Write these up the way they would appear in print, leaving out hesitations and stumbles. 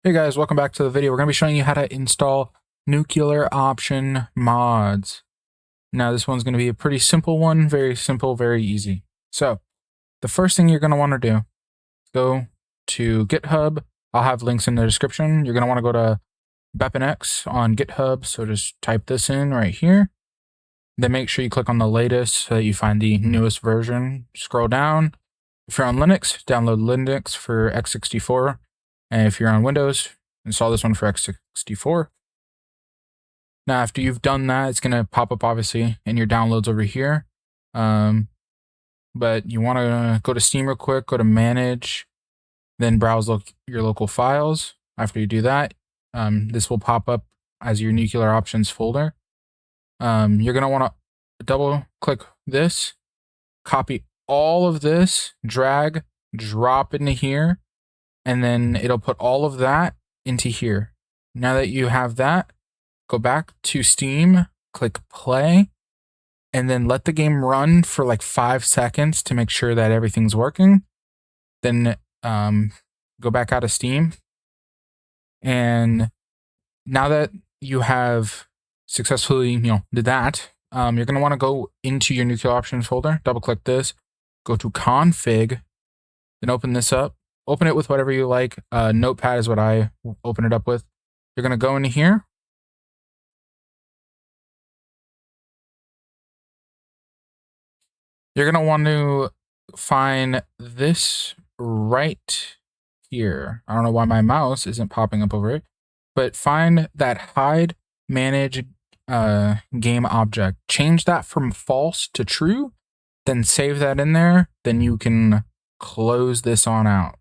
Hey guys, welcome back to the video. We're going to be showing you how to install nuclear option mods. Now this one's going to be a pretty simple one, very simple, very easy. So the first thing you're going to want to do, go to GitHub. I'll have links in the description. You're going to want to go to BepInEx on GitHub. So just type this in right here. Then make sure you click on the latest so that you find the newest version. Scroll down. If you're on Linux, download Linux for x64. And if you're on Windows, install this one for x64. Now, after you've done that, it's going to pop up, obviously, in your downloads over here. But you want to go to Steam real quick, go to Manage, then browse your local files. After you do that, this will pop up as your nuclear options folder. You're going to want to double-click this, copy all of this, drag, drop into here, and then it'll put all of that into here. Now that you have that, go back to Steam, click play, and then let the game run for like 5 seconds to make sure that everything's working. Then go back out of Steam. And now that you have successfully, did that, you're going to want to go into your nuclear options folder, double click this, go to config, then open this up. Open it with whatever you like. Notepad is what I open it up with. You're going to go into here. You're going to want to find this right here. I don't know why my mouse isn't popping up over it, but find that hide manage game object. Change that from false to true, then save that in there. Then you can close this on out.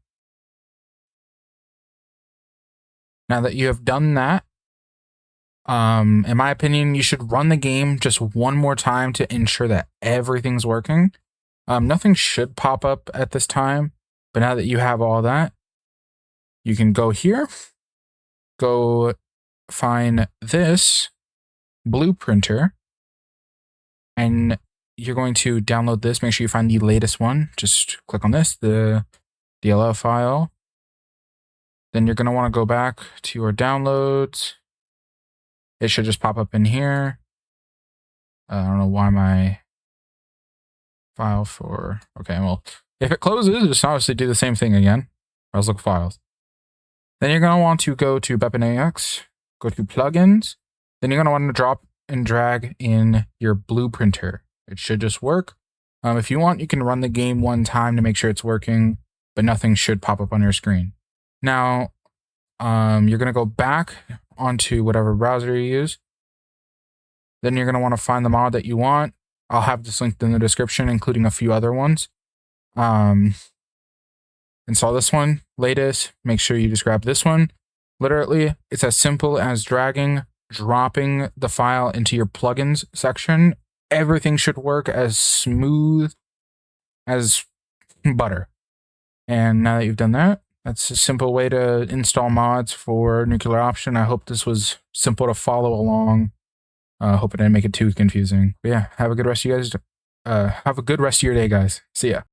Now that you have done that, in my opinion, you should run the game just one more time to ensure that everything's working. Nothing should pop up at this time, but now that you have all that, you can go here, go find this BluePrinter, and you're going to download this. Make sure you find the latest one. Just click on this, the DLL file. Then you're going to want to go back to your downloads. It should just pop up in here. I don't know why my file for... Okay, well, if it closes, just obviously do the same thing again. Browse look files. Then you're going to want to go to BepInEx, go to plugins. Then you're going to want to drop and drag in your BluePrinter. It should just work. If you want, you can run the game one time to make sure it's working, but nothing should pop up on your screen. Now, you're going to go back onto whatever browser you use. Then you're going to want to find the mod that you want. I'll have this linked in the description, including a few other ones. Install this one, latest. Make sure you just grab this one. Literally, it's as simple as dragging, dropping the file into your plugins section. Everything should work as smooth as butter. And now that you've done that, that's a simple way to install mods for nuclear option. I hope this was simple to follow along. Hope it didn't make it too confusing. But yeah, have a good rest of you guys. Have a good rest of your day, guys. See ya.